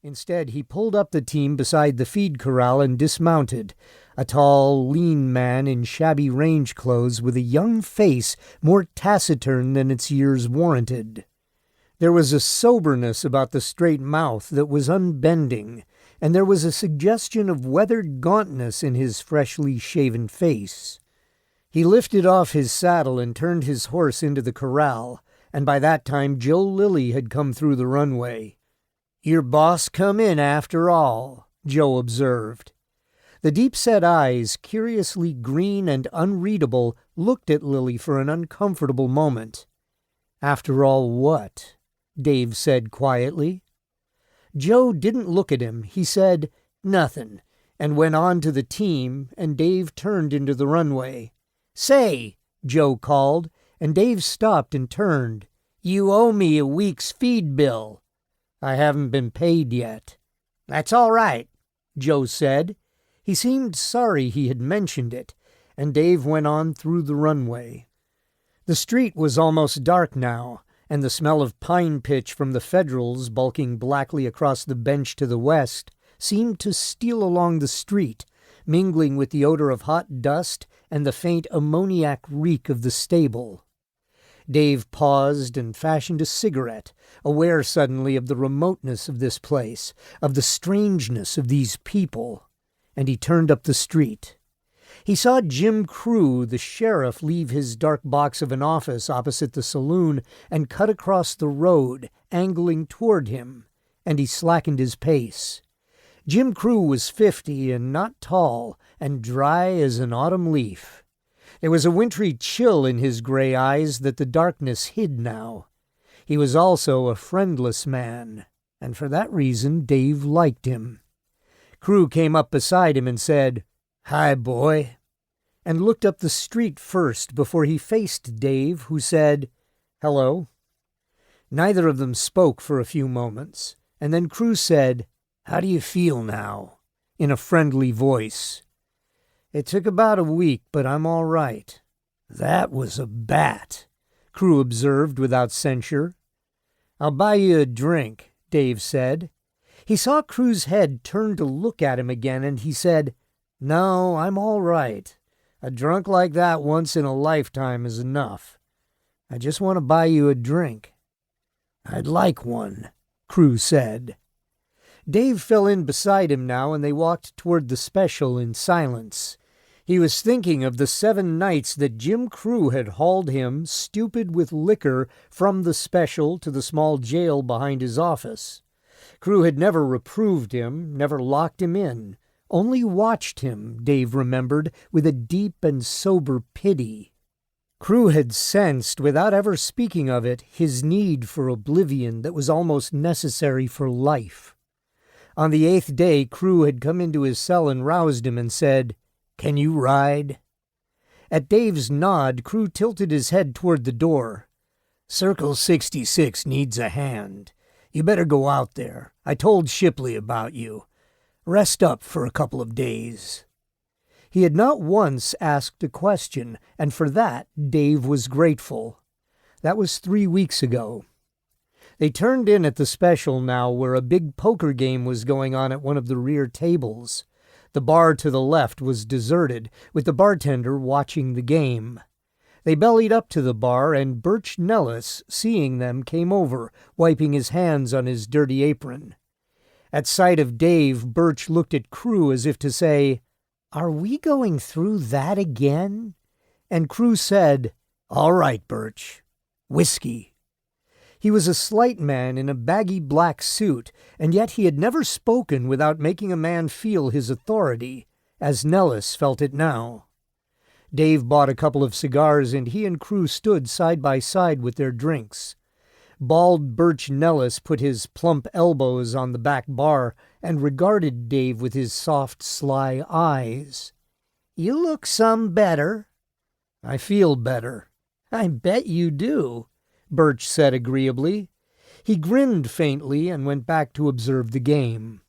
Instead, he pulled up the team beside the feed corral and dismounted, a tall, lean man in shabby range clothes with a young face more taciturn than its years warranted. There was a soberness about the straight mouth that was unbending, and there was a suggestion of weathered gauntness in his freshly shaven face. He lifted off his saddle and turned his horse into the corral, and by that time Joe Lilly had come through the runway. "Your boss come in after all," Joe observed. The deep-set eyes, curiously green and unreadable, looked at Lilly for an uncomfortable moment. "After all what?" Dave said quietly. Joe didn't look at him. He said, "Nothin'," and went on to the team, and Dave turned into the runway. "Say," Joe called, and Dave stopped and turned. "You owe me a week's feed bill." "I haven't been paid yet." "That's all right," Joe said. He seemed sorry he had mentioned it, and Dave went on through the runway. The street was almost dark now, and the smell of pine pitch from the Federals bulking blackly across the bench to the west seemed to steal along the street, mingling with the odor of hot dust and the faint ammoniac reek of the stable. Dave paused and fashioned a cigarette, aware suddenly of the remoteness of this place, of the strangeness of these people, and he turned up the street. He saw Jim Crew, the sheriff, leave his dark box of an office opposite the saloon and cut across the road, angling toward him, and he slackened his pace. Jim Crew was 50 and not tall, and dry as an autumn leaf. There was a wintry chill in his gray eyes that the darkness hid now. He was also a friendless man, and for that reason Dave liked him. Crew came up beside him and said, "Hi, boy," and looked up the street first before he faced Dave, who said, "Hello." Neither of them spoke for a few moments, and then Crew said, "How do you feel now?" in a friendly voice. "It took about a week, but I'm all right." "That was a bat," Crew observed without censure. "I'll buy you a drink," Dave said. He saw Crew's head turn to look at him again, and he said, "No, I'm all right. A drunk like that once in a lifetime is enough. I just want to buy you a drink." "I'd like one," Crew said. Dave fell in beside him now, and they walked toward the special in silence. He was thinking of the 7 nights that Jim Crew had hauled him, stupid with liquor, from the special to the small jail behind his office. Crew had never reproved him, never locked him in, only watched him, Dave remembered, with a deep and sober pity. Crew had sensed, without ever speaking of it, his need for oblivion that was almost necessary for life. On the 8th day, Crew had come into his cell and roused him and said, "Can you ride?" At Dave's nod, Crew tilted his head toward the door. "Circle 66 needs a hand. You better go out there. I told Shipley about you. Rest up for a couple of days." He had not once asked a question, and for that Dave was grateful. That was 3 weeks ago. They turned in at the special now, where a big poker game was going on at one of the rear tables. The bar to the left was deserted, with the bartender watching the game. They bellied up to the bar, and Birch Nellis, seeing them, came over, wiping his hands on his dirty apron. At sight of Dave, Birch looked at Crew as if to say, "Are we going through that again?" And Crew said, "All right, Birch. Whiskey." He was a slight man in a baggy black suit, and yet he had never spoken without making a man feel his authority, as Nellis felt it now. Dave bought a couple of cigars, and he and Crew stood side by side with their drinks. Bald Birch Nellis put his plump elbows on the back bar and regarded Dave with his soft, sly eyes. "You look some better." "I feel better." "I bet you do," Birch said agreeably. He grinned faintly and went back to observe the game.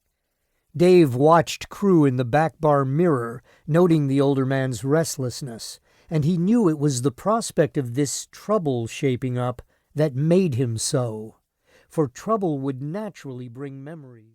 Dave watched Crew in the back bar mirror, noting the older man's restlessness, and he knew it was the prospect of this trouble shaping up that made him so, for trouble would naturally bring memories.